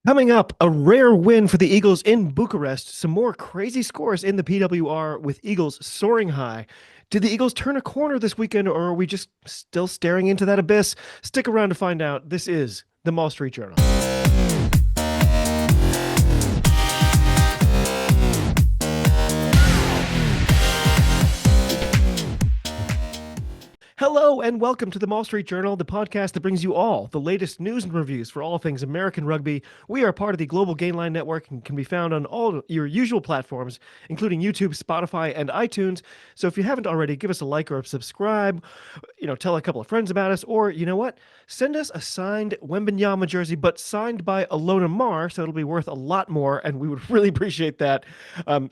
Coming up, a rare win for the Eagles in Bucharest. Some more crazy scores in the PWR with Eagles soaring high. Did the Eagles turn a corner this weekend, or are we just still staring into that abyss? Stick around to find out. This is the Mall Street Journal. Hello and welcome to the Mall Street Journal, the podcast that brings you all the latest news and reviews for all things American rugby. We are part of the Global Gainline Network and can be found on all your usual platforms, including YouTube, Spotify, and iTunes. So if you haven't already, give us a like or a subscribe. Tell a couple of friends about us, or you know what? Send us a signed Wembenyama jersey, but signed by Alona Mar, so it'll be worth a lot more, and we would really appreciate that.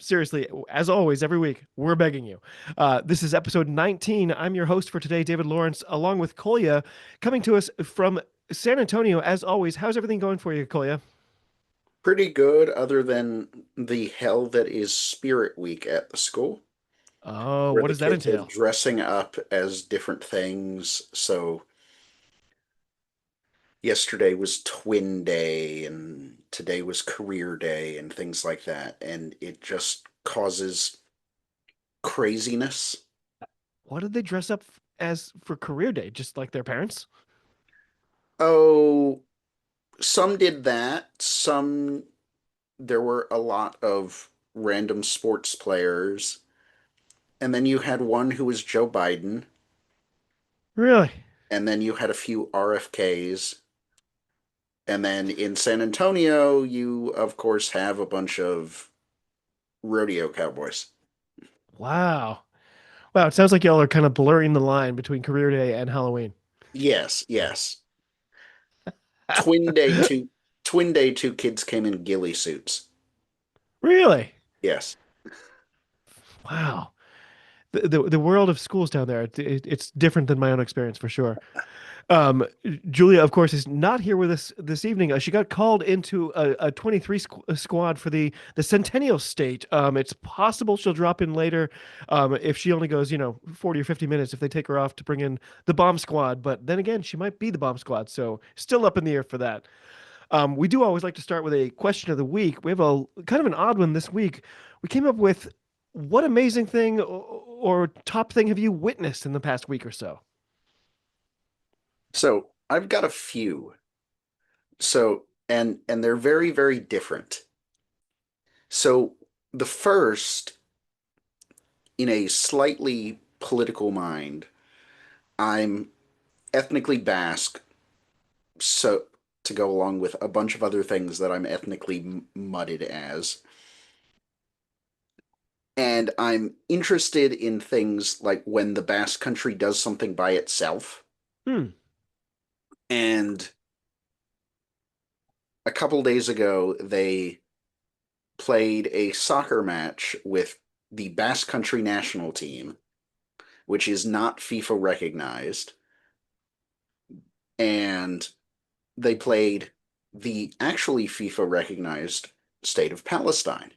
Seriously, as always, every week, we're begging you. This is episode 19. I'm your host for today, David Lawrence, along with Kolya, coming to us from San Antonio. As always, how's everything going for you, Kolya? Pretty good, other than the hell that is Spirit Week at the school, Oh, where what the does that kids are entail? dressing up as different things. So yesterday was Twin Day, and today was Career Day, and things like that. And it just causes craziness. What did they dress up as for career day? Just like their parents? Oh, some did that. There were a lot of random sports players. And then you had one who was Joe Biden. Really? And then you had a few RFKs. And then in San Antonio, you, of course, have a bunch of rodeo cowboys. Wow. Wow, it sounds like y'all are kind of blurring the line between career day and Halloween. Yes, yes. Twin Day two Twin Day two kids came in ghillie suits. Really? Yes. Wow. The world of schools down there, it's different than my own experience for sure. Um, Julia, of course, is not here with us this evening. She got called into a 23 squad for the Centennial State. It's possible she'll drop in later if she only goes, 40 or 50 minutes if they take her off to bring in the bomb squad. But then again, she might be the bomb squad. So still up in the air for that. We do always like to start with a question of the week. We have a kind of an odd one this week. We came up with what amazing thing or top thing have you witnessed in the past week or so? So I've got a few. And they're very, very different. So the first, in a slightly political mind, I'm ethnically Basque, so to go along with a bunch of other things that I'm ethnically mudded as. And I'm interested in things like when the Basque Country does something by itself. Hmm. And a couple days ago, they played a soccer match with the Basque Country national team, which is not FIFA recognized. And they played the actually FIFA recognized state of Palestine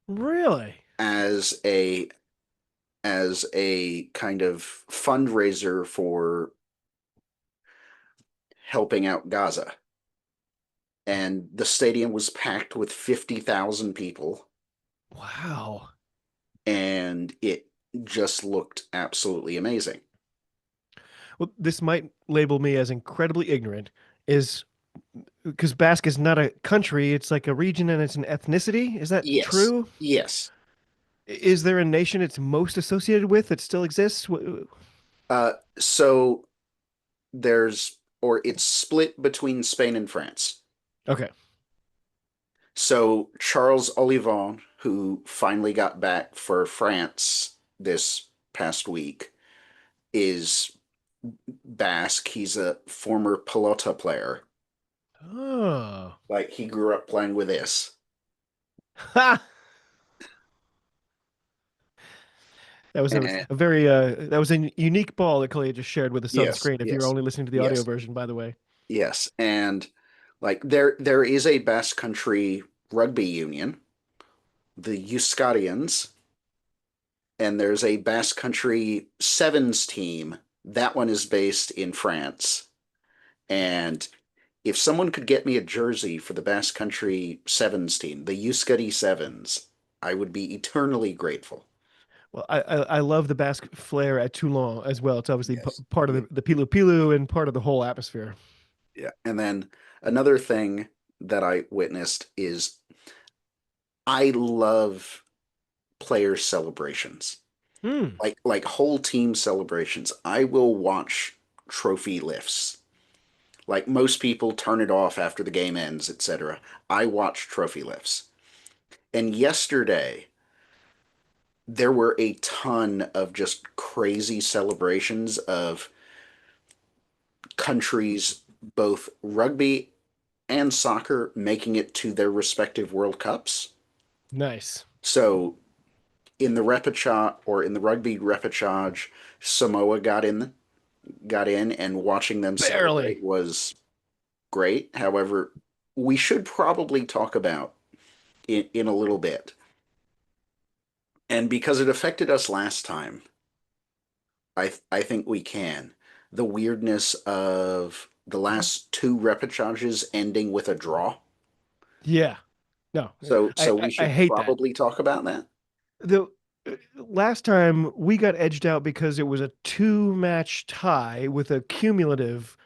Really? as a kind of fundraiser for helping out Gaza. And the stadium was packed with 50,000 people, Wow. and it just looked absolutely amazing. Well, this might label me as incredibly ignorant, is because Basque is not a country, it's like a region and it's an ethnicity. Is that Yes, true? yes. Is there a nation it's most associated with that still exists? So it's split between Spain and France. Okay. So Charles Olivon, who finally got back for France this past week, is Basque. He's a former pelota player. Oh. Like he grew up playing with this. Ha! That was And a very that was a unique ball that Coley just shared with us on yes, screen. If you're yes, only listening to the audio yes, version, by the way. yes. And like there is a Basque Country rugby union, the Euskadians, and there's a Basque Country sevens team. That one is based in France, and if someone could get me a jersey for the Basque Country Sevens team, the Euskadi Sevens, I would be eternally grateful. Well, I love the Basque flair at Toulon as well. It's obviously Yes. part of Yeah. the Pilu Pilu and part of the whole atmosphere. Yeah. And then another thing that I witnessed is I love player celebrations. Hmm. Like whole team celebrations. I will watch trophy lifts. Like most people turn it off after the game ends, etc. I watch trophy lifts. And yesterday there were a ton of just crazy celebrations of countries, both rugby and soccer, making it to their respective World Cups. Nice. So in the repechage or in the rugby repechage, Samoa got in, and watching them Barely. celebrate was great. However, we should probably talk about in a little bit. And because it affected us last time, I think we can. The weirdness of the last two repechages ending with a draw. Yeah. No, So we I should hate that. probably talk about that. The last time we got edged out because it was a two-match tie with a cumulative.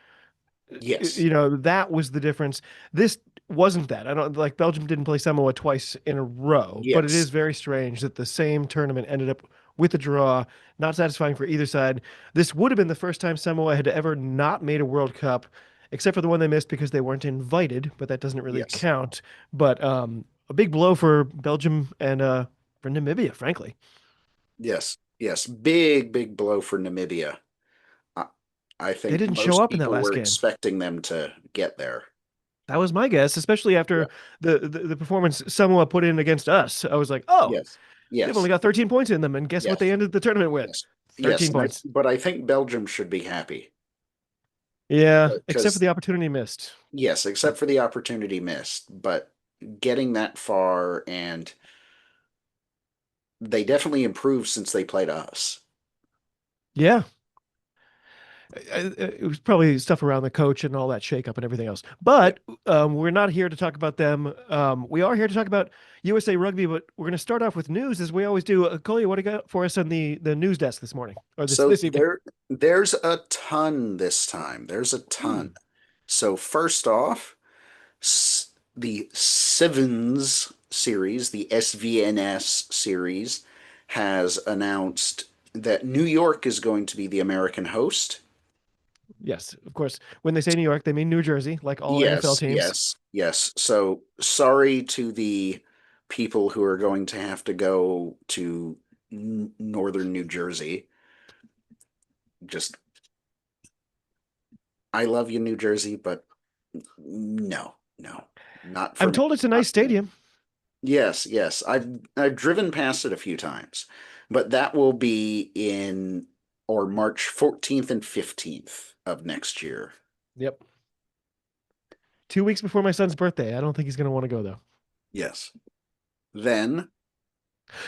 Yes. That was the difference. This wasn't that. I don't like Belgium didn't play Samoa twice in a row, but it is Yes. very strange that the same tournament ended up with a draw, not satisfying for either side. This would have been the first time Samoa had ever not made a World Cup, except for the one they missed because they weren't invited, but that doesn't really Yes. count. But a big blow for Belgium and for Namibia, frankly. Yes. Yes. Big, big blow for Namibia. I, I They think didn't show most up in that people last were game. expecting them to get there. That was my guess, especially Yeah. after the performance Samoa put in against us. I was like, oh, Yes. they've only Yes. got 13 points in them, and guess what they Yes. ended the tournament with? Yes. Yes. 13 points. But I think Belgium should be happy Yeah, except for because the opportunity missed. yes, except for the opportunity missed, but getting that far and they definitely improved since they played us. Yeah, it was probably stuff around the coach and all that shakeup and everything else. Yeah. But we're not here to talk about them. We are here to talk about USA Rugby, but we're going to start off with news as we always do. Kolya, what do you got for us on the news desk this morning or this So this evening? there's a ton this time. There's a Hmm. ton. So first off, the Sevens series, the SVNS series, has announced that New York is going to be the American host. Yes, of course. When they say New York, they mean New Jersey, like all NFL Yes, teams. yes, yes. So sorry to the people who are going to have to go to northern New Jersey. Just, I love you, New Jersey, but no, no, not I'm for me. told it's a nice Not for me. stadium. Yes, yes. I've driven past it a few times, but that will be in or March 14th and 15th of next year. Yep. 2 weeks before my son's birthday. I don't think he's going to want to go though. Yes. Then,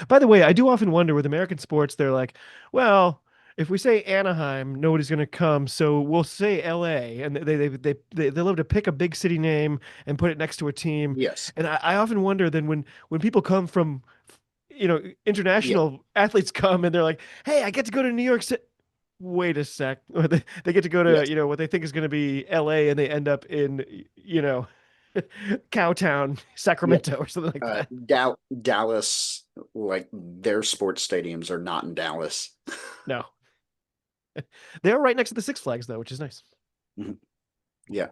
By the way, I do often wonder with American sports, they're like, well, if we say Anaheim, nobody's going to come, so we'll say LA, and they love to pick a big city name and put it next to a team. yes. And I often wonder then when people come from, Yeah. international athletes come and they're like, hey, I get to go to New York City. Wait a sec. Or they get to go to, Yes. what they think is going to be LA and they end up in, Cowtown, Yeah. Sacramento or something like that. Dallas, like their sports stadiums are not in Dallas. No. They're right next to the Six Flags though, which is nice. Mhm. Yeah.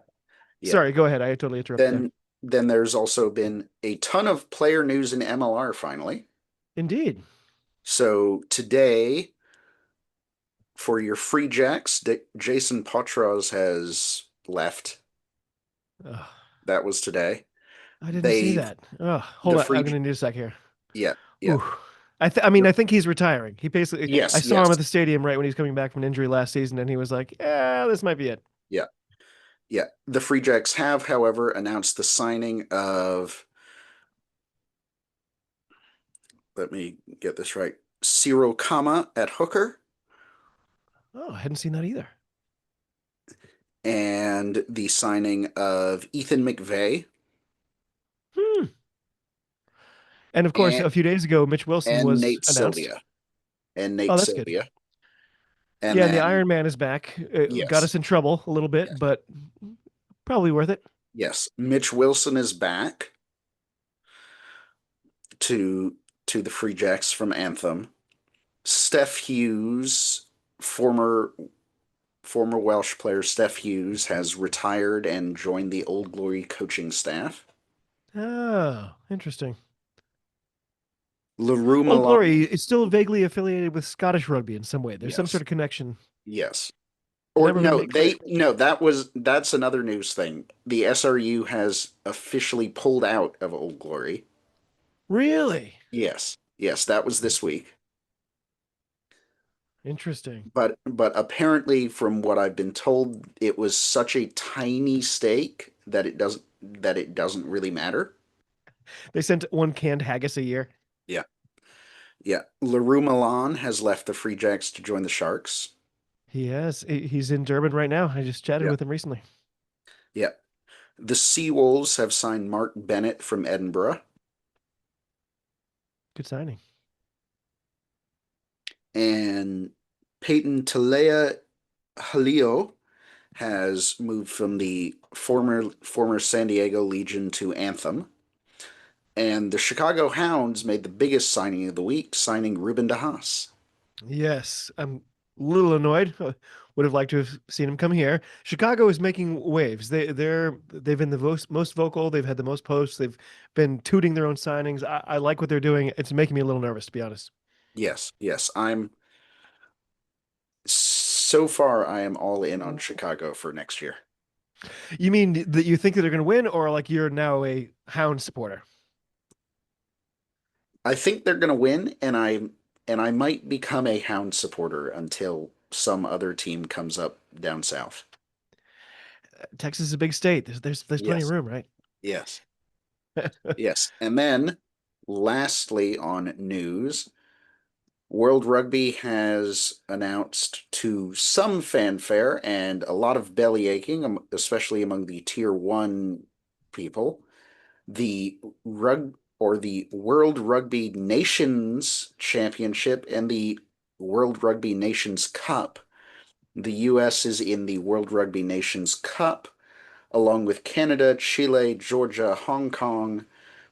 Yeah. Sorry, go ahead. I totally interrupted there. Then there's also been a ton of player news in MLR finally. Indeed. So today, for your free jacks, Jason Potros has left. Ugh, That was today. I didn't see They've that. Ugh, hold the on. I'm free gonna need a sec here. yeah, yeah. Ooh. I mean, The, I think he's retiring. He basically, I yes, saw him yes. at the stadium right when he was coming back from an injury last season, and he was like, "Yeah, this might be it." Yeah. Yeah. The Free Jacks have, however, announced the signing of, let me get this right, Ciro Kama at hooker. Oh, I hadn't seen that either. and the signing of Ethan McVeigh Hmm. And of course, and a few days ago, Mitch Wilson and was Nate announced. Sylvia and Oh, Nate that's good. Sylvia. And Yeah, and the then Iron Man is back. It got yes, us in trouble a little bit, yes, but probably worth it. yes. Mitch Wilson is back to the Free Jacks from Anthem. Steph Hughes, former Welsh player Steph Hughes, has retired and joined the Old Glory coaching staff. Oh, interesting. LaRue Old Milan, Glory is still vaguely affiliated with Scottish rugby in some way. There's some sort yes, of connection. yes. Or Never been no, made clear. they no, that's another news thing. The SRU has officially pulled out of Old Glory. Really? Yes, yes, that was this week. Interesting. But apparently, from what I've been told, it was such a tiny stake that it doesn't really matter. They sent one canned haggis a year. Yeah, yeah. LaRue Milan has left the Free Jacks to join the Sharks. He has. He's in Durban right now. I just chatted Yeah, with him recently. yeah. The Seawolves have signed Mark Bennett from Edinburgh, Good signing. and Peyton Talea Halio has moved from the former San Diego Legion to Anthem. And the Chicago Hounds made the biggest signing of the week, signing Ruben DeHaas. Yes, I'm a little annoyed. Would have liked to have seen him come here. Chicago is making waves. They've been the most vocal. They've had the most posts. They've been tooting their own signings. I like what they're doing. It's making me a little nervous, to be honest. Yes, yes. I'm so far I am all in on Chicago for next year. You mean that you think that they're going to win, or like you're now a Hound supporter? I think they're going to win, and I might become a Hound supporter until some other team comes up down south. Texas is a big state. There's plenty of Yes, room, right? yes, yes. And then lastly on news, World Rugby has announced to some fanfare and a lot of belly aching, especially among the tier one people, the World Rugby Nations Championship and the World Rugby Nations Cup. The US is in the World Rugby Nations Cup, along with Canada, Chile, Georgia, Hong Kong,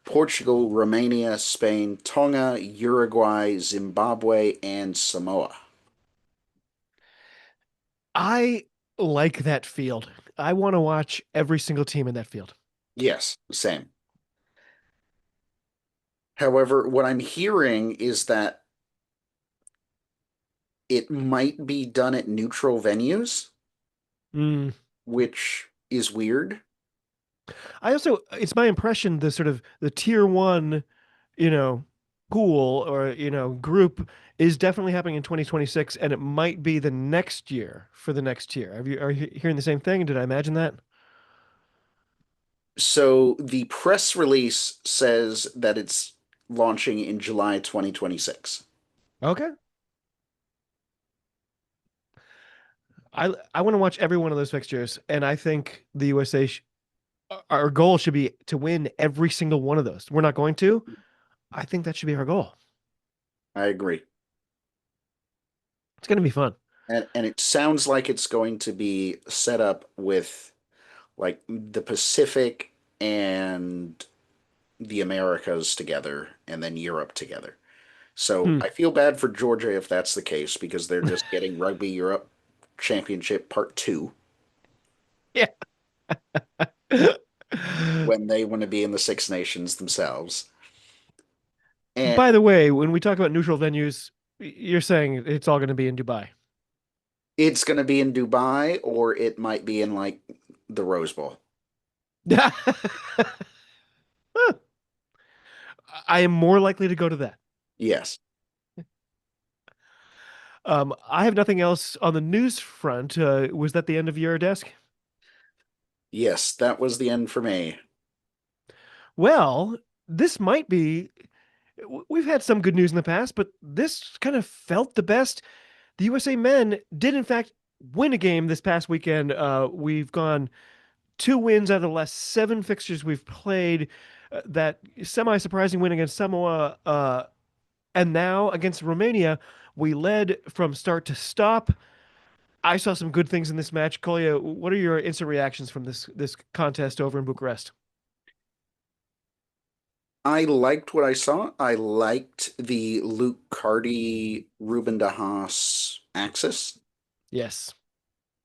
Portugal, Romania, Spain, Tonga, Uruguay, Zimbabwe, and Samoa. I like that field. I want to watch every single team in that field. Yes, same. However, what I'm hearing is that it might be done at neutral venues, Mm. which is weird. I also, it's my impression the sort of the tier one, you know, pool or group is definitely happening in 2026, and it might be the next year for the next tier. Are you hearing the same thing? Did I imagine that? So the press release says that it's launching in July 2026. Okay. I want to watch every one of those fixtures, and I think the USA our goal should be to win every single one of those. We're not going to. I think that should be our goal. I agree. It's going to be fun. And it sounds like it's going to be set up with like the Pacific and the Americas together and then Europe together. So Hmm. I feel bad for Georgia if that's the case because they're just getting Rugby Europe Championship Part 2 Yeah. when they want to be in the Six Nations themselves. And By the way, when we talk about neutral venues, you're saying it's all going to be in Dubai. it's going to be in Dubai or it might be in like the Rose Bowl. I am more likely to go to that. Yes. I have nothing else on the news front. Was that the end of your desk? Yes, that was the end for me. Well, this might be. We've had some good news in the past, but this kind of felt the best. The USA men did, in fact, win a game this past weekend. We've gone 2 wins out of the last 7 fixtures we've played. That semi-surprising win against Samoa, and now against Romania, we led from start to stop. I saw some good things in this match. Kolya, what are your instant reactions from this contest over in Bucharest? I liked what I saw. I liked the Luke Carty, Ruben de Haas axis, Yes.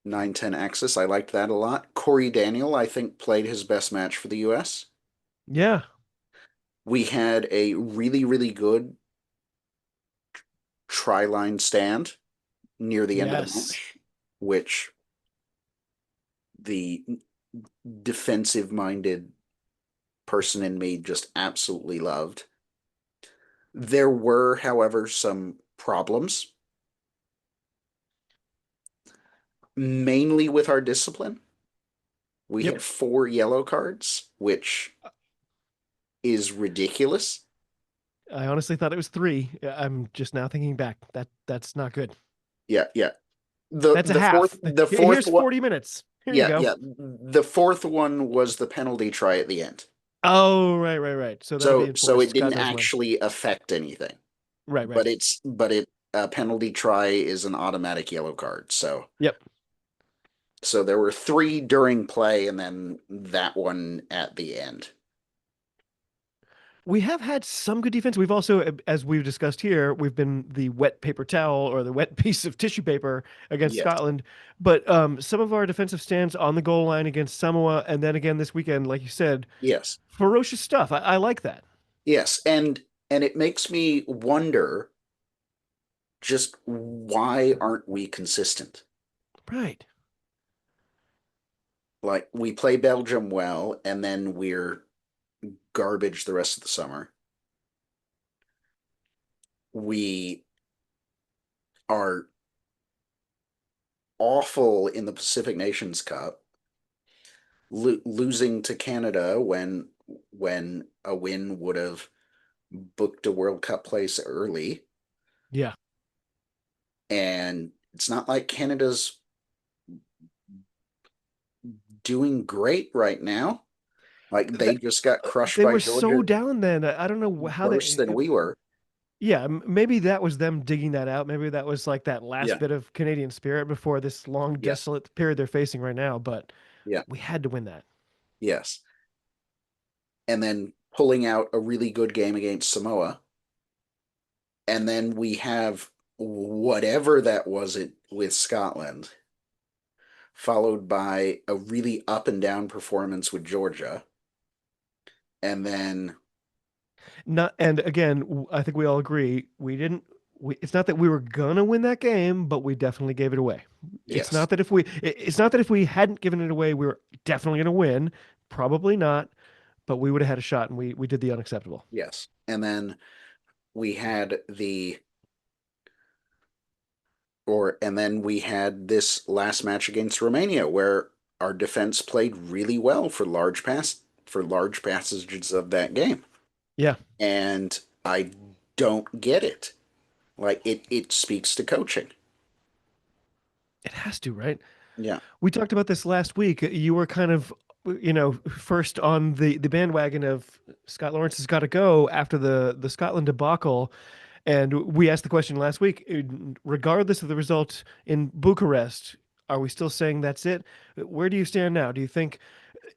9-10 axis. I liked that a lot. Corey Daniel, I think, played his best match for the US. Yeah. We had a really, really good tri-line stand near the end of the Yes. match, which the defensive-minded person in me just absolutely loved. There were, however, some problems, mainly with our discipline. We Yep. had 4 yellow cards, which is ridiculous. I honestly thought it was 3. I'm just now thinking back. That's not good. Yeah, yeah. The That's a the fourth half. the fourth Here's one, 40 minutes. Here you yeah, go. yeah. The fourth one was the penalty try at the end. Oh, right, right, right. So that'll be So it enforced. God didn't knows when. actually affect anything. Right, right. But a penalty try is an automatic yellow card. Yep. So there were 3 during play and then that one at the end. We have had some good defense. We've also, as we've discussed here, we've been the wet paper towel or the wet piece of tissue paper against Yes. Scotland. But some of our defensive stands on the goal line against Samoa, and then again this weekend, like you said, Yes. ferocious stuff. I like that. Yes. And it makes me wonder just why aren't we consistent? Right. Like we play Belgium well and then we're garbage the rest of the summer. We are awful in the Pacific Nations Cup, losing to Canada when a win would have booked a World Cup place early. Yeah. And it's not like Canada's doing great right now. Like they That, just got crushed they by were so Georgia down then. I don't know how worse they. than we were. Yeah, maybe that was them digging that out. Maybe that was like that last Yeah. bit of Canadian spirit before this long, Yes. desolate period they're facing right now. But Yeah. we had to win that. Yes. And then pulling out a really good game against Samoa. And then we have whatever that was it with Scotland, followed by a really up and down performance with Georgia. And then, Not, and again, I think we all agree we didn't. It's not that we were gonna win that game, but we definitely gave it away. It's yes, not that if we. It's not that if we hadn't given it away, we were definitely gonna win. Probably not, but we would have had a shot, and we did the unacceptable. yes. And then we had and then we had this last match against Romania where our defense played really well for large passages of that game. Yeah, And I don't get it. Like it speaks to coaching. it has to, right? Yeah. We talked about this last week. You were kind of, first on the bandwagon of Scott Lawrence has got to go after the Scotland debacle. And we asked the question last week, regardless of the result in Bucharest, are we still saying that's it? Where do you stand now? Do you think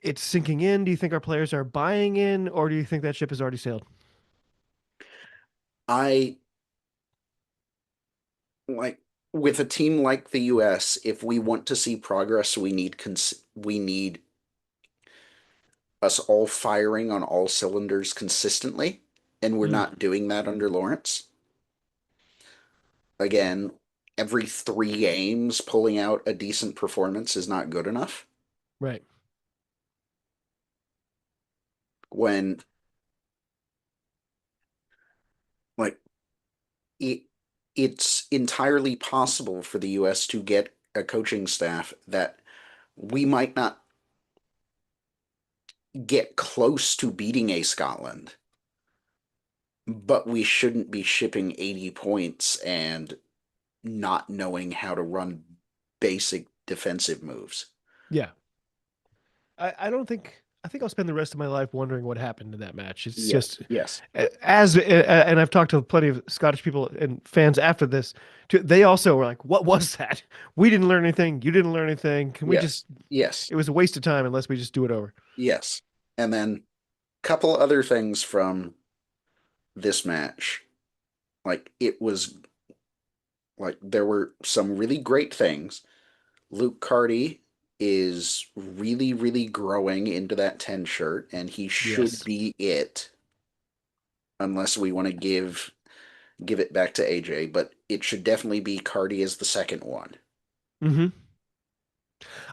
it's sinking in? Do you think our players are buying in, or do you think that ship has already sailed? I like with a team like the US, if we want to see progress, we need us all firing on all cylinders consistently, and we're Mm, not doing that under Lawrence. Again, every 3 games pulling out a decent performance is not good enough. right. When like it, it's entirely possible for the US to get a coaching staff that we might not get close to beating a Scotland, but we shouldn't be shipping 80 points and not knowing how to run basic defensive moves. Yeah. I don't think I think I'll spend the rest of my life wondering what happened in that match. It's Yes, just yes, and I've talked to plenty of Scottish people and fans after this. They also were like, "What was that? We didn't learn anything. You didn't learn anything. Can we yes, just? yes, It was a waste of time unless we just do it over." yes. And then couple other things from this match. Like it was like there were some really great things. Luke Carty is really, really growing into that 10 shirt, and he should Yes. be it unless we want to give it back to AJ, but it should definitely be Carty as the second one. Hmm.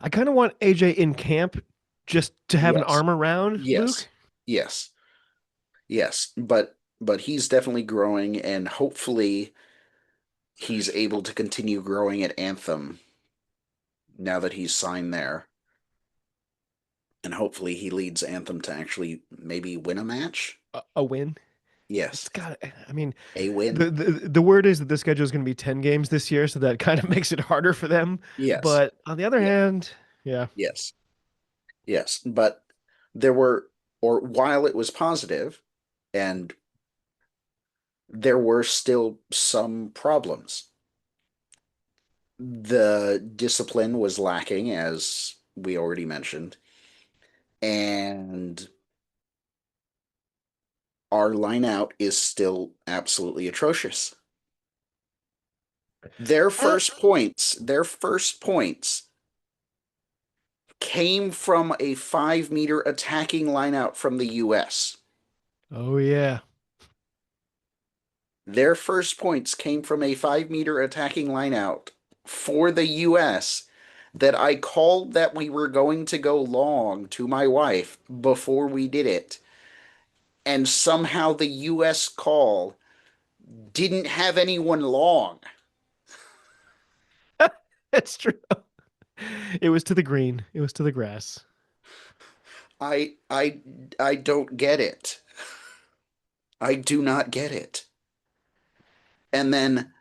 I kind of want AJ in camp just to have an Yes. arm around Luke. Yes. Yes. Yes. But he's definitely growing, and hopefully he's able to continue growing at Anthem now that he's signed there. And hopefully he leads Anthem to actually maybe win a match. A win. It's Yes. got. I mean, A win. the word is that the schedule is going to be 10 games this year, so that kind of makes it harder for them. Yes. But on the other Yeah. hand, yeah, Yes. Yes. But there were, or while it was positive, and there were still some problems. The discipline was lacking, as we already mentioned, and our line out is still absolutely atrocious. I, Their first points came from a 5 meter attacking lineout from the US. oh yeah, Their first points came from a 5 meter attacking lineout for the US that I called that we were going to go long to my wife before we did it. And somehow the US call didn't have anyone long. that's true. It was to the green. It was to the grass. I I I don't get it. I do not get it. And then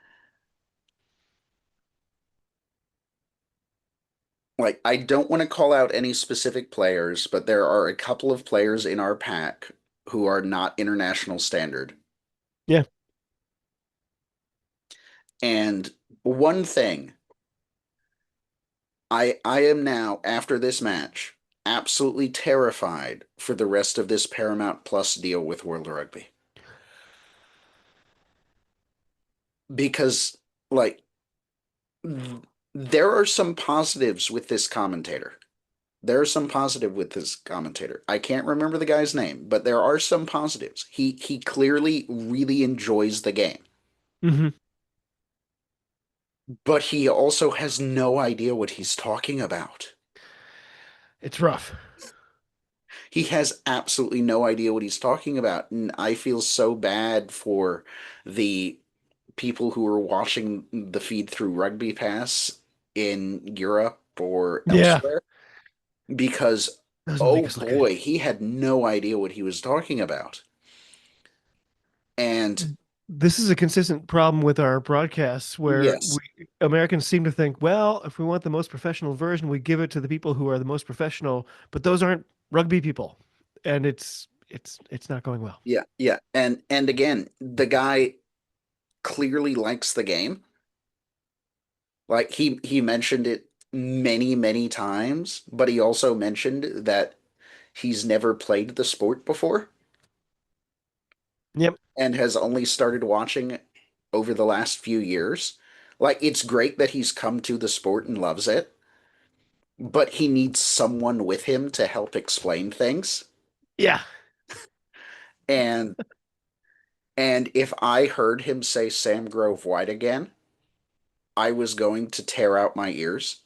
like I don't want to call out any specific players, but there are a couple of players in our pack who are not international standard. Yeah. And one thing, I am now after this match absolutely terrified for the rest of this Paramount Plus deal with World Rugby because like there are some positives with this commentator. There are some positive with this commentator. I can't remember the guy's name, but there are some positives. He clearly really enjoys the game, Hmm. but he also has no idea what he's talking about. It's rough. He has absolutely no idea what he's talking about, and I feel so bad for the people who are watching the feed through Rugby Pass in Europe or Yeah. elsewhere because Doesn't make oh us look good. boy, he had no idea what he was talking about. And This is a consistent problem with our broadcasts where yes, Americans seem to think, well, if we want the most professional version, we give it to the people who are the most professional, but those aren't rugby people. And it's not going well. yeah, yeah. And again, the guy clearly likes the game. Like he mentioned it many, many times, but he also mentioned that he's never played the sport before Yep. and has only started watching over the last few years. Like it's great that he's come to the sport and loves it, but he needs someone with him to help explain things. Yeah. And and if I heard him say Sam Grove White again, I was going to tear out my ears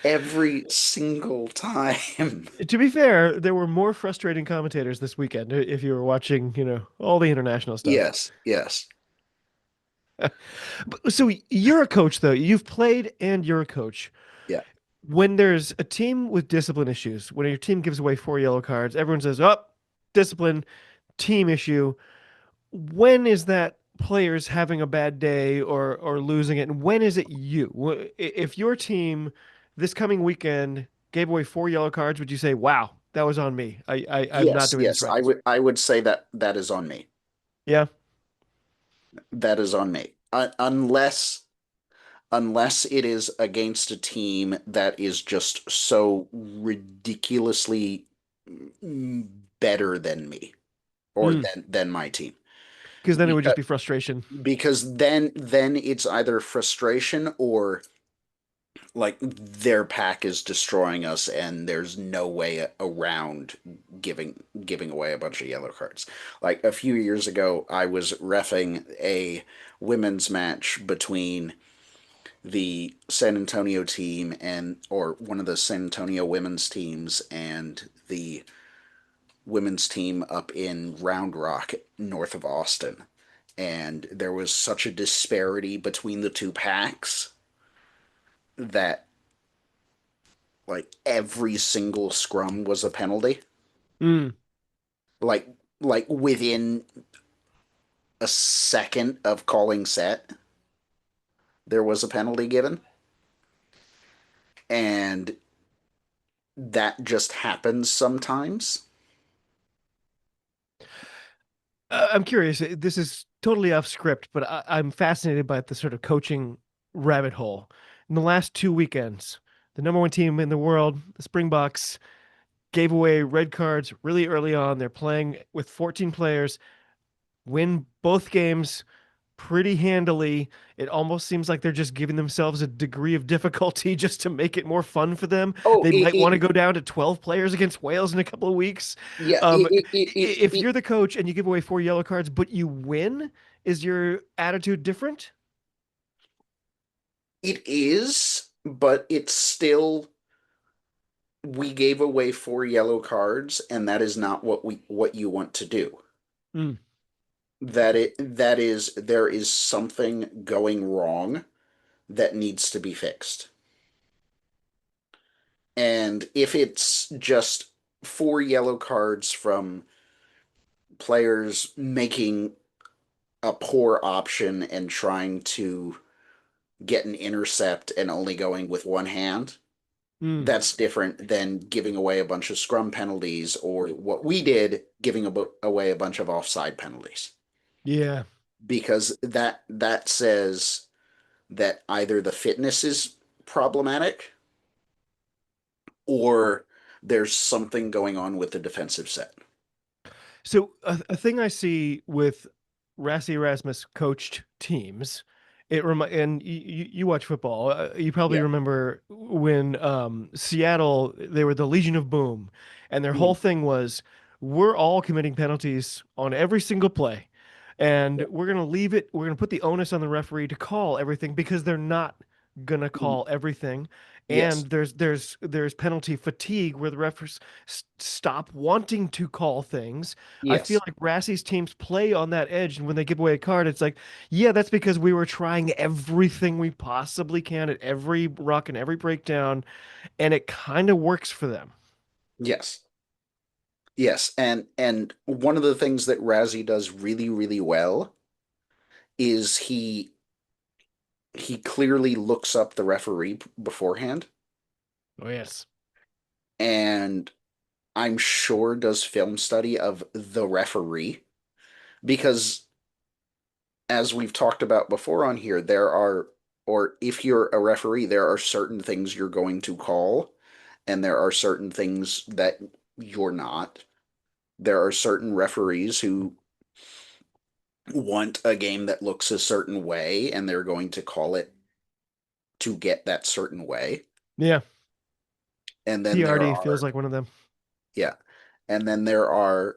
every single time. To be fair, there were more frustrating commentators this weekend if you were watching, all the international stuff. Yes, yes, So you're a coach, though. You've played and you're a coach. yeah, When there's a team with discipline issues, when your team gives away 4 yellow cards, everyone says, "Oh, discipline, team issue." When is that players having a bad day or losing it, and when is it you? If your team this coming weekend gave away 4 yellow cards, would you say, "Wow, that was on me. I'm not Yes, doing this yes, right"? I would say that that is on me. Yeah. That is on me. Unless it is against a team that is just so ridiculously better than me or Mm. than my team. Because then it would Because just be frustration. then it's either frustration or like their pack is destroying us and there's no way around giving away a bunch of yellow cards. Like a few years ago, I was reffing a women's match between the San Antonio team and or one of the San Antonio women's teams and the women's team up in Round Rock north of Austin. And there was such a disparity between the two packs that like every single scrum was a penalty. Mm. Like like within a second of calling set, there was a penalty given. And that just happens sometimes. I'm curious. This is totally off script, but I'm fascinated by the sort of coaching rabbit hole. In the last 2 weekends, the number one team in the world, the Springboks, gave away red cards really early on. They're playing with 14 players, win both games pretty handily. It almost seems like they're just giving themselves a degree of difficulty just to make it more fun for them. Oh, They might want to go down to 12 players against Wales in a couple of weeks. yeah, If you're the coach and you give away 4 yellow cards, but you win, is your attitude different? it is, but it's still we gave away four yellow cards, and that is not what you want to do. Mm, That is there is something going wrong that needs to be fixed. And if it's just four yellow cards from players making a poor option and trying to get an intercept and only going with one hand, mm, that's different than giving away a bunch of scrum penalties or what we did, giving away a bunch of offside penalties. yeah. Because that says that either the fitness is problematic or there's something going on with the defensive set. So a thing I see with Rassi Erasmus coached teams, and you watch football. You probably Yeah. remember when Seattle they were the Legion of Boom, and their whole Mm. thing was we're all committing penalties on every single play, and Yeah. we're gonna leave it. We're gonna put the onus on the referee to call everything because they're not gonna Mm. call everything, Yes. and there's penalty fatigue where the refs stop wanting to call things. I feel Yes. like Rassi's teams play on that edge, and when they give away a card, it's like, yeah, that's because we were trying everything we possibly can at every rock and every breakdown, and it kind of works for them. Yes. Yes. And one of the things that Razzie does really, really well is he clearly looks up the referee beforehand Oh yes. and I'm sure does film study of the referee because as we've talked about before on here, there are, or if you're a referee, there are certain things you're going to call, and there are certain things that you're not. There are certain referees who want a game that looks a certain way, and they're going to call it to get that certain way. Yeah, And then there PRD feels are, like one of them. yeah, and then there are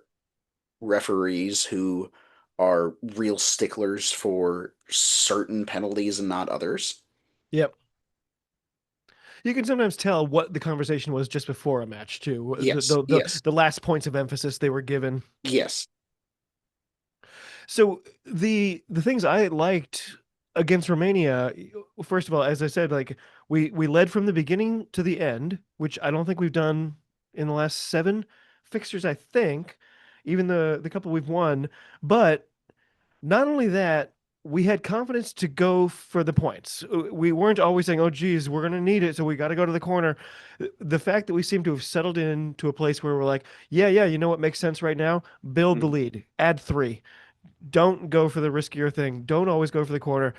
referees who are real sticklers for certain penalties and not others. Yep. You can sometimes tell what the conversation was just before a match too. Yes, yes, The last points of emphasis they were given. yes. So the things I liked against Romania, first of all, as I said, like we led from the beginning to the end, which I don't think we've done in the last 7 fixtures, I think, even the couple we've won. But not only that, we had confidence to go for the points. We weren't always saying, "Oh, geez, we're going to need it, so we got to go to the corner." The fact that we seem to have settled into a place where we're like, "Yeah, yeah, you know what makes sense right now? Build the Mhm. lead, add three. Don't go for the riskier thing. Don't always go for the corner."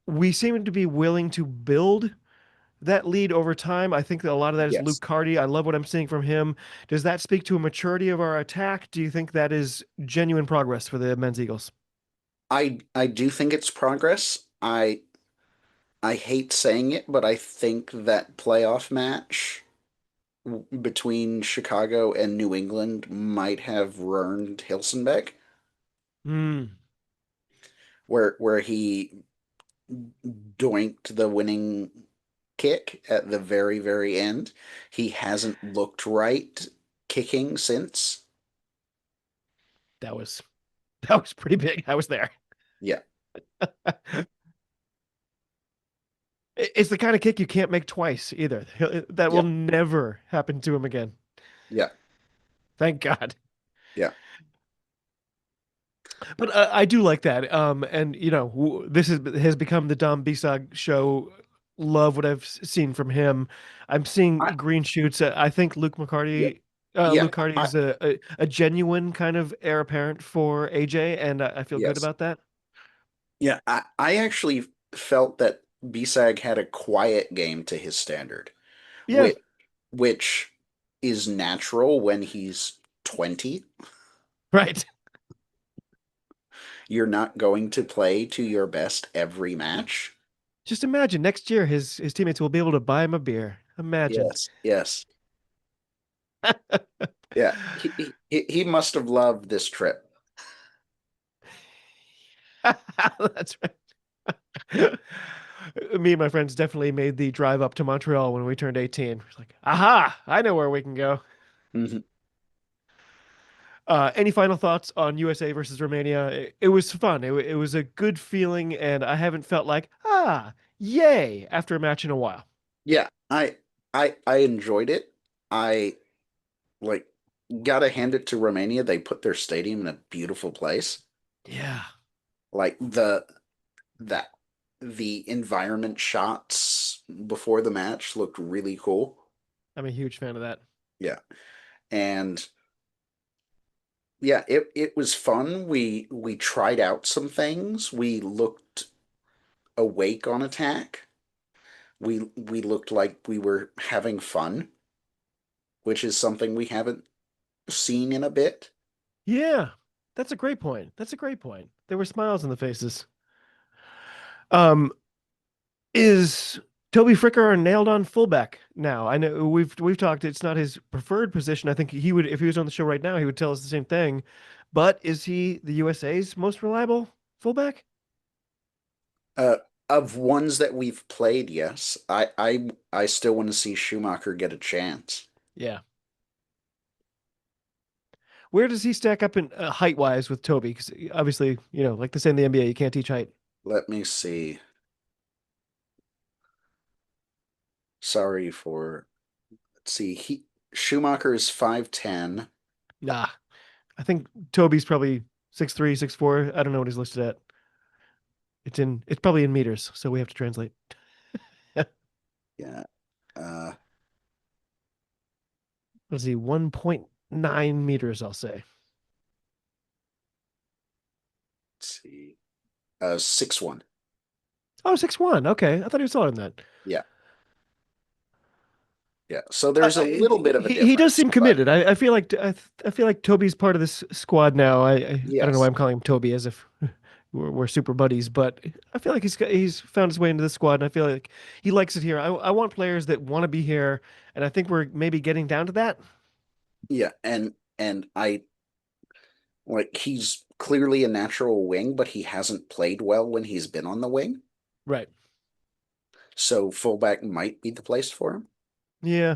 We seem to be willing to build that lead over time. I think that a lot of that is Luke Yes. Carty. I love what I'm seeing from him. Does that speak to a maturity of our attack? Do you think that is genuine progress for the men's Eagles? I do think it's progress. I hate saying it, but I think that playoff match between Chicago and New England might have ruined Hilsenbeck, Hmm. where he doinked the winning kick at the very, very end. He hasn't looked right kicking since. That was that was pretty big. I was there. Yeah, It's the kind of kick you can't make twice either. That will yeah, never happen to him again. yeah, Thank God. yeah, But I do like that. And this has become the Dom Bisag show. Love what I've seen from him. I'm seeing I, green shoots. I think yeah, yeah, Luke Hardy is a genuine kind of heir apparent for AJ, and I feel good yes, about that. yeah. I actually felt that BSAG had a quiet game to his standard, Yeah, which which is natural when he's 20. right. You're not going to play to your best every match. Just imagine next year his teammates will be able to buy him a beer. Imagine. Yes, yes. Yeah, he must have loved this trip. That's right. Me and my friends definitely made the drive up to Montreal when we turned 18. It's like, aha, I know where we can go. Mhm. Any final thoughts on USA versus Romania? It was fun. It was a good feeling, and I haven't felt like, yay, after a match in a while. Yeah, I enjoyed it. I like gotta hand it to Romania. They put their stadium in a beautiful place. Yeah, Like that the environment shots before the match looked really cool. I'm a huge fan of that. Yeah. And yeah, it was fun. We tried out some things. We looked awake on attack. We looked like we were having fun, which is something we haven't seen in a bit. Yeah, that's a great point. That's a great point. There were smiles on the faces. Um, Is Toby Fricker our nailed on fullback now? I know we've talked. It's not his preferred position. I think he would, if he was on the show right now, he would tell us the same thing. But is he the USA's most reliable fullback? Uh, of ones that we've played, yes. I still want to see Schumacher get a chance. Yeah. Where does he stack up in height wise with Toby? Because obviously, like they say in the NBA, you can't teach height. Let me see. Sorry for let's see. He Schumacher is 5'10". Nah, I think Toby's probably 6'3", 6'4". I don't know what he's listed at. It's probably in meters, so we have to translate. Yeah. Uh Let's see, 1.9 meters, I'll say. let's see. 6'1". Oh, 6'1". Okay, I thought he was taller than that. Yeah. Yeah. So there's a little bit of a He does difference, seem but committed. I feel like I feel like Toby's part of this squad now. I don't know why yes. I'm calling him Toby as if we're super buddies, but I feel like he's found his way into the squad, and I feel like he likes it here. I want players that want to be here, and I think we're maybe getting down to that. Yeah, and I like he's clearly a natural wing, but he hasn't played well when he's been on the wing. Right. So fullback might be the place for him. Yeah.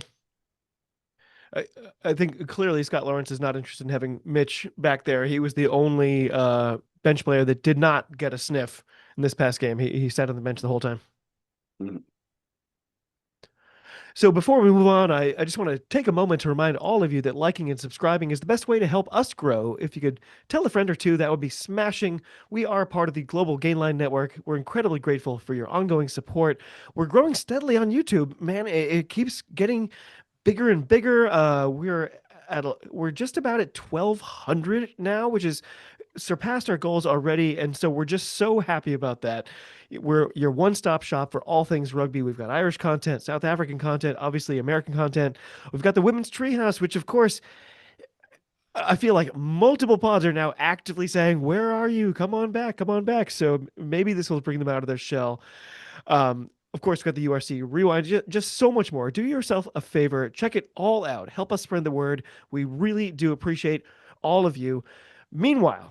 I I think clearly Scott Lawrence is not interested in having Mitch back there. He was the only bench player that did not get a sniff in this past game. He sat on the bench the whole time. Mhm. So before we move on, I just want to take a moment to remind all of you that liking and subscribing is the best way to help us grow. If you could tell a friend or two, that would be smashing. We are part of the Global Gainline Network. We're incredibly grateful for your ongoing support. We're growing steadily on YouTube, man. It keeps getting bigger and bigger. We're just about at 1,200 now, which is surpassed our goals already, and so we're just so happy about that. We're your one-stop shop for all things rugby. We've got Irish content, South African content, obviously American content. We've got the Women's Treehouse, which of course I feel like multiple pods are now actively saying, "Where are you? Come on back, come on back." So maybe this will bring them out of their shell. Of course, we've got the URC Rewind, just so much more. Do yourself a favor, check it all out. Help us spread the word. We really do appreciate all of you. Meanwhile,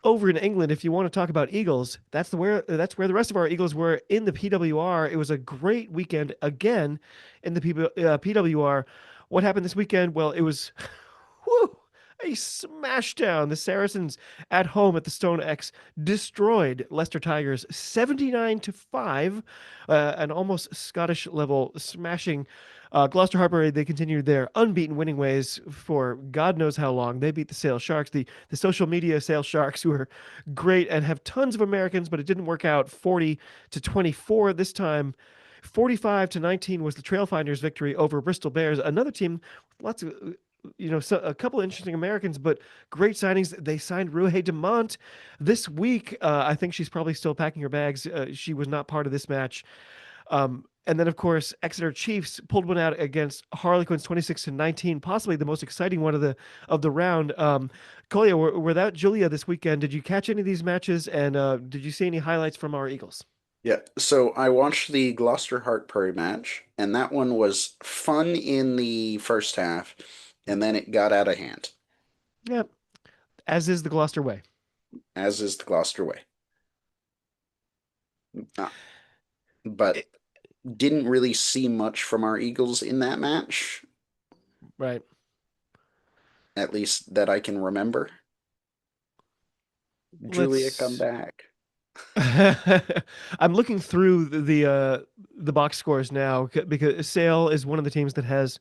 over in England, if you want to talk about Eagles, that's where the rest of our Eagles were in the PWR. It was a great weekend again in the PWR. What happened this weekend? Well, it was whew, a smashdown. The Saracens at home at the Stone X destroyed Leicester Tigers 79-5, an almost Scottish level smashing. Gloucester Harper, they continued their unbeaten winning ways for God knows how long. They beat the Sale Sharks, the social media Sale Sharks, who are great and have tons of Americans, but it didn't work out. 40-24 this time. 45-19 was the Trailfinders' victory over Bristol Bears, another team with lots of so a couple of interesting Americans, but great signings. They signed Ruhe Demont this week. I think she's probably still packing her bags. She was not part of this match. And then, of course, Exeter Chiefs pulled one out against Harlequins, 26-19, possibly the most exciting one of the round. Kolya, without Julia this weekend, did you catch any of these matches? And did you see any highlights from our Eagles? Yeah, so I watched the Gloucester Hartpury match, and that one was fun in the first half, and then it got out of hand, Yeah, as is the Gloucester way. as is the Gloucester way. Uh, but It- didn't really see much from our Eagles in that match, right. at least that I can remember. Julia, come Let's. back. I'm looking through the box scores now because Sale is one of the teams that has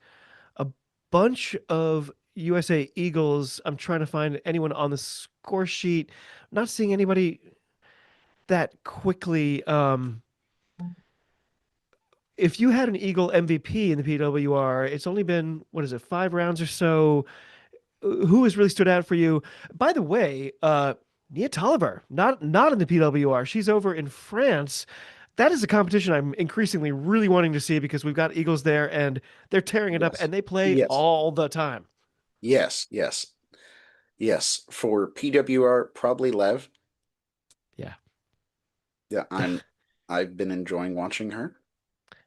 a bunch of USA Eagles. I'm trying to find anyone on the score sheet. Not seeing anybody that quickly. If you had an Eagle MVP in the PWR, it's only been, what is it, 5 rounds or so. Who has really stood out for you? By the way, Nia Tolliver, not in the PWR. She's over in France. That is a competition I'm increasingly really wanting to see because we've got Eagles there and they're tearing it up Yes. and they play Yes. all the time. Yes. Yes. Yes. For PWR, probably Lev. Yeah. Yeah, I've been enjoying watching her.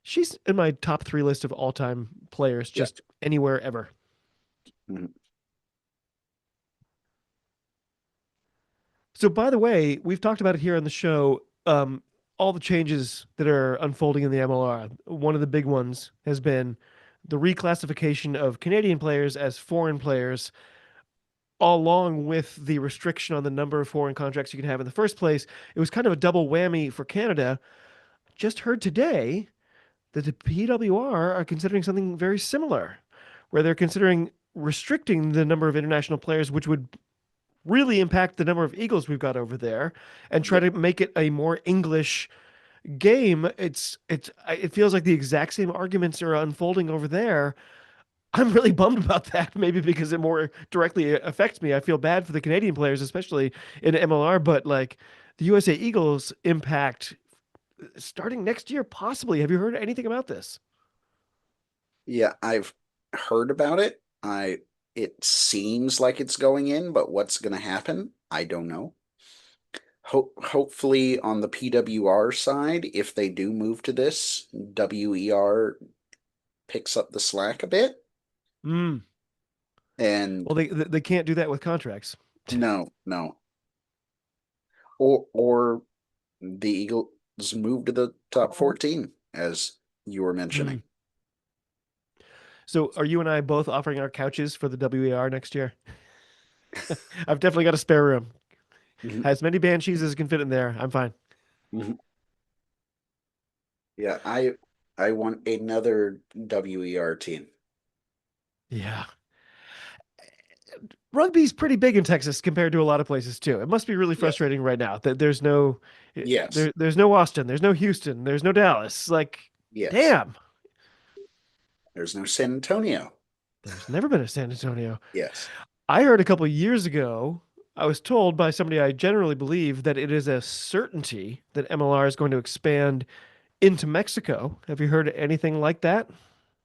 She's in my top 3 list of all-time players Yeah. just anywhere ever. Mhm. So, by the way, we've talked about it here on the show. All the changes that are unfolding in the MLR. One of the big ones has been the reclassification of Canadian players as foreign players, along with the restriction on the number of foreign contracts you can have in the first place. It was kind of a double whammy for Canada. Just heard today that the PWR are considering something very similar, where they're considering restricting the number of international players, which would really impact the number of Eagles we've got over there and try Yeah. to make it a more English game. It feels like the exact same arguments are unfolding over there. I'm really bummed about that, maybe because it more directly affects me. I feel bad for the Canadian players, especially in MLR, but like the USA Eagles impact starting next year, possibly. Have you heard anything about this? Yeah, I've heard about it. It seems like it's going in, but what's going to happen? I don't know. Hopefully on the PWR side, if they do move to this, WER picks up the slack a bit. Hmm. And Well, they can't do that with contracts. no, no. Or the Eagles move to the top 14, as you were Hmm. mentioning. So, are you and I both offering our couches for the WER next year? I've definitely got a spare room. Mhm, As many banshees as can fit in there. I'm fine. mhm. Yeah, I I want another WER team. Yeah. Rugby's pretty big in Texas compared to a lot of places too. It must be really Yeah. frustrating right now that there's no Yes. there's no Austin, there's no Houston, there's no Dallas. Like, Yes. damn. There's no San Antonio. There's never been a San Antonio. Yes. I heard a couple of years ago, I was told by somebody I generally believe that it is a certainty that MLR is going to expand into Mexico. Have you heard anything like that?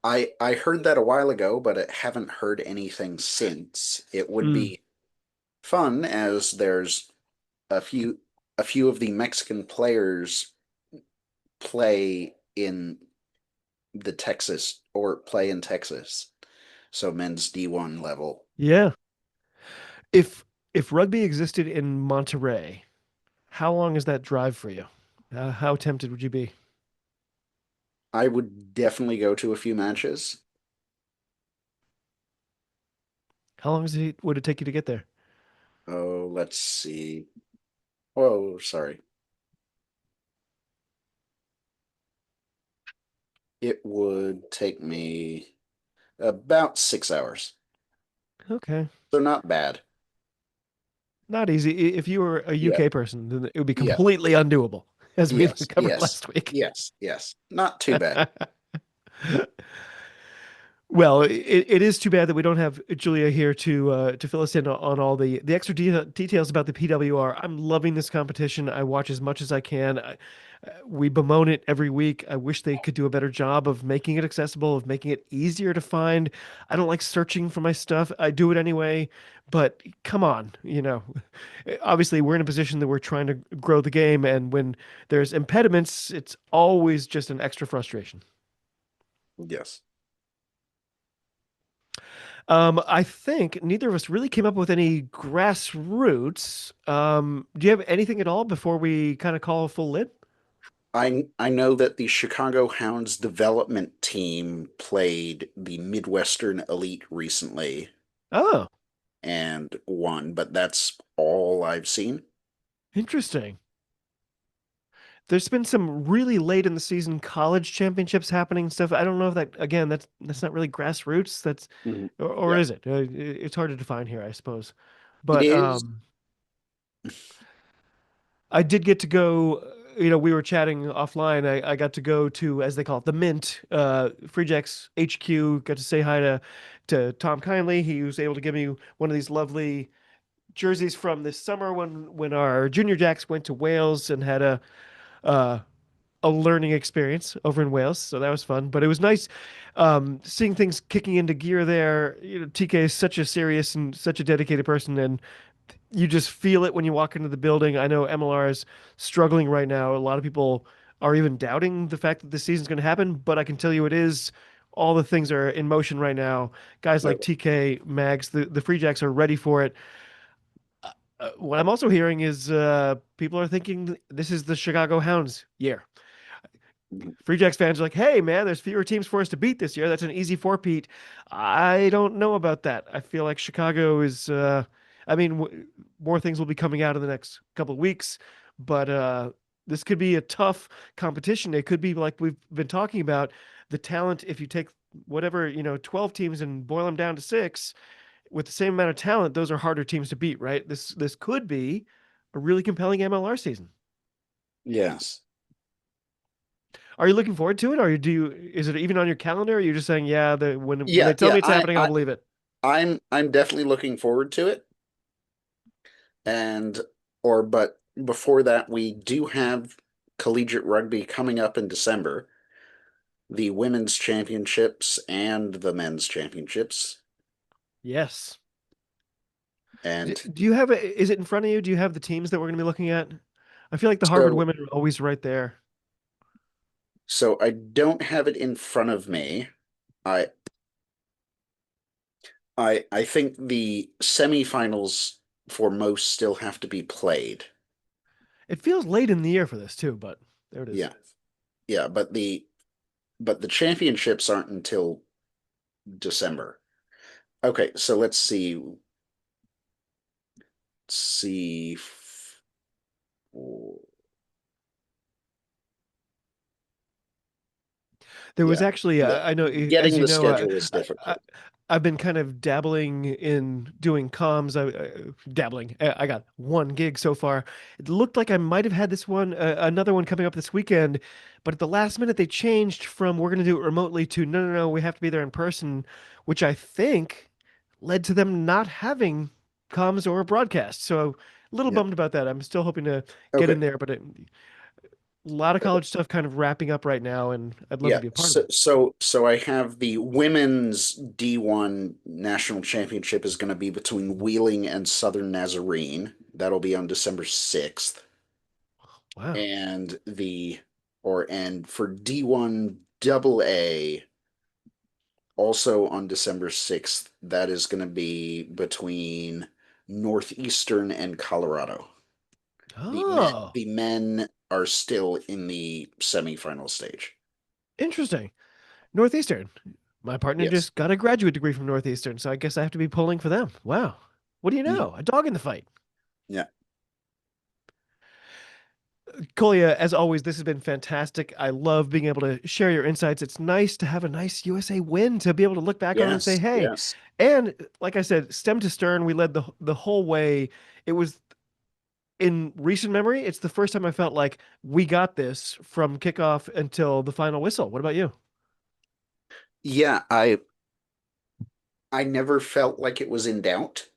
I heard that a while ago, but I haven't heard anything since. It would Mm. be fun as there's a few a few of the Mexican players play in the Texas or play in Texas. So men's D1 level. Yeah. If if rugby existed in Monterey, how long is that drive for you? How tempted would you be? I would definitely go to a few matches. How long would it take you to get there? Oh, let's see. Oh, sorry. It would take me about 6 hours. Okay. So not bad. Not easy. If you were a Yeah, UK person, then it would be yeah, completely undoable, as we yes, covered yes, last week. yes, yes. Not too bad. Well, it is too bad that we don't have Julia here to fill us in on all the extra details about the PWR. I'm loving this competition. I watch as much as I can. We bemoan it every week. I wish they could do a better job of making it accessible, of making it easier to find. I don't like searching for my stuff. I do it anyway, but come on, obviously we're in a position that we're trying to grow the game, and when there's impediments, it's always just an extra frustration. Yes. I think neither of us really came up with any grassroots. Do you have anything at all before we kind of call a full lid? I know that the Chicago Hounds development team played the Midwestern Elite recently Oh, and won, but that's all I've seen. interesting. There's been some really late in the season college championships happening and stuff. I don't know if that again, that's not really grassroots. That's Mhm. or Yeah, is it? It's hard to define here, I suppose. it But is. I did get to go. We were chatting offline. I got to go to, as they call it, the Mint, Free Jacks HQ. Got to say hi to Tom Kindly. He was able to give me one of these lovely jerseys from this summer when our junior jacks went to Wales and had uh, a learning experience over in Wales. So that was fun. But it was nice seeing things kicking into gear there. TK is such a serious and such a dedicated person, and you just feel it when you walk into the building. I know MLR is struggling right now. A lot of people are even doubting the fact that the season's going to happen, but I can tell you it is. All the things are in motion right now. Guys like Like, TK, Mags, the Free Jacks are ready for it. What I'm also hearing is people are thinking this is the Chicago Hounds year. Free Jacks fans are like, hey, man, there's fewer teams for us to beat this year. That's an easy four-peat. I don't know about that. I feel like Chicago is, I mean, more things will be coming out in the next couple of weeks, but this could be a tough competition. It could be like we've been talking about the talent. If you take whatever, 12 teams and boil them down to six with the same amount of talent, those are harder teams to beat, right? This could be a really compelling MLR season. yes. Are you looking forward to it, or is it even on your calendar? Or are you just saying, yeah, when they Yeah, tell yeah, me it's happening, I'll believe it? I'm definitely looking forward to it. And or but before that, we do have collegiate rugby coming up in December, the women's championships and the men's championships. Yes. And Do you have is it in front of you? Do you have the teams that we're going to be looking at? I feel like the Harvard so women are always right there. so I don't have it in front of me. I I think the semifinals for most still have to be played. It feels late in the year for this too, but there it is. Yeah. Yeah, but the championships aren't until December. Okay, so let's see. See. There was Yeah. actually, The I know, as getting you the know, schedule is I, difficult. I've been kind of dabbling in doing comms. Dabbling. I got 1 gig so far. It looked like I might have had this one, another one coming up this weekend, but at the last minute they changed from we're going to do it remotely to no, no, no, we have to be there in person, which I think led to them not having comms or broadcast. So a little Yeah. bummed about that. I'm still hoping to get Okay. in there, but a lot of college stuff kind of wrapping up right now, and I'd love to Yeah. be a part of it. So I have the women's D1 national championship is going to be between Wheeling and Southern Nazarene. That'll be on December 6th. Wow. And and for D1 double A, also on December 6th, that is going to be between Northeastern and Colorado. Oh, The men are still in the semifinal stage. interesting. Northeastern. My partner Yes. just got a graduate degree from Northeastern, so I guess I have to be pulling for them. Wow. What do you Mhm. know? A dog in the fight. Yeah. Kolya, as always, this has been fantastic. I love being able to share your insights. It's nice to have a nice USA win to be able to look back on and say, Yes. hey, Yes. and like I said, stem to stern, we led the whole way. It was in recent memory, it's the first time I felt like we got this from kickoff until the final whistle. What about you? Yeah, I never felt like it was in doubt.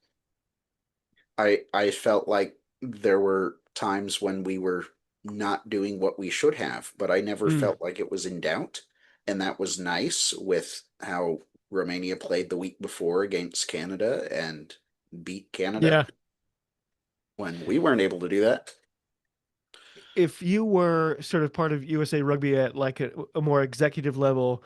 I felt like there were times when we were not doing what we should have, but I never Mm, felt like it was in doubt. And that was nice with how Romania played the week before against Canada and beat Canada yeah. when we weren't able to do that. If you were sort of part of USA Rugby at like a more executive level,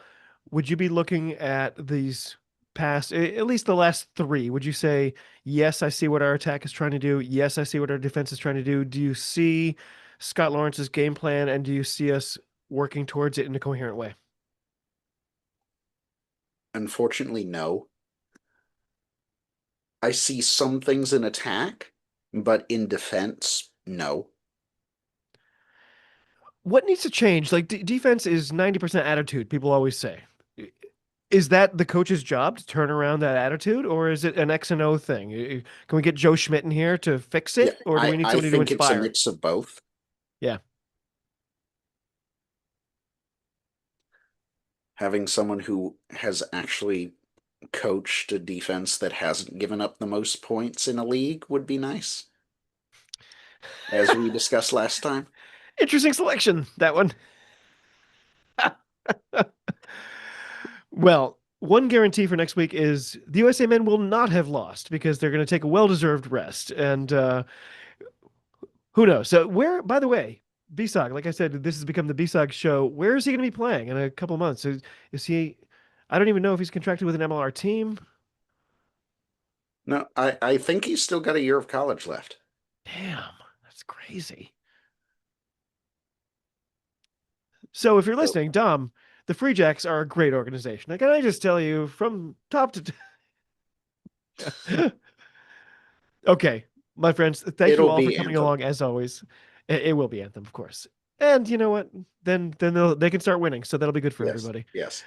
would you be looking at these past, at least the last three? Would you say, yes, I see what our attack is trying to do. Yes, I see what our defense is trying to do. Do you see Scott Lawrence's game plan, and do you see us working towards it in a coherent way? Unfortunately, no. I see some things in attack, but in defense, no. What needs to change? Like defense is 90% attitude, people always say. Is that the coach's job to turn around that attitude, or is it an X and O thing? Can we get Joe Schmidt in here to fix Yeah, it, or do we need I somebody to think it's a inspire it? mix of both. Yeah. Having someone who has actually coached a defense that hasn't given up the most points in a league would be nice, as we discussed last time. Interesting selection, that one. Well, one guarantee for next week is the USA men will not have lost because they're going to take a well-deserved rest. And who knows? So where, by the way, BSOG, like I said, this has become the BSOG show. Where is he going to be playing in a couple of months? Is he, I don't even know if he's contracted with an MLR team. No, I think he's still got a year of college left. Damn, that's crazy. So if you're So listening, Dom, the Free Jacks are a great organization. Now, can I just tell you from top to okay, my friends, thank you it'll all for be coming Anthem. along as always. It will be Anthem, of course. And you know what? Then they can start winning, so that'll be good for Yes, everybody. yes.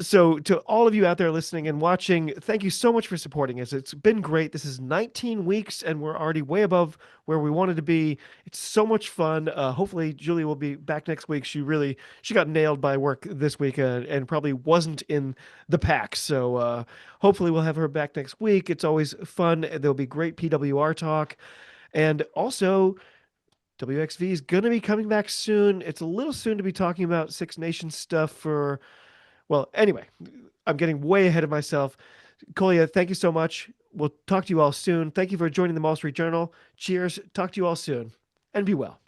So to all of you out there listening and watching, thank you so much for supporting us. It's been great. This is 19 weeks and we're already way above where we wanted to be. It's so much fun. Hopefully Julie will be back next week. She got nailed by work this week and probably wasn't in the pack. So hopefully we'll have her back next week. It's always fun. There'll be great PWR talk. And also WXV is going to be coming back soon. It's a little soon to be talking about Six Nations stuff for well, anyway, I'm getting way ahead of myself. Kolya, thank you so much. We'll talk to you all soon. Thank you for joining the Wall Street Journal. Cheers. Talk to you all soon and be well.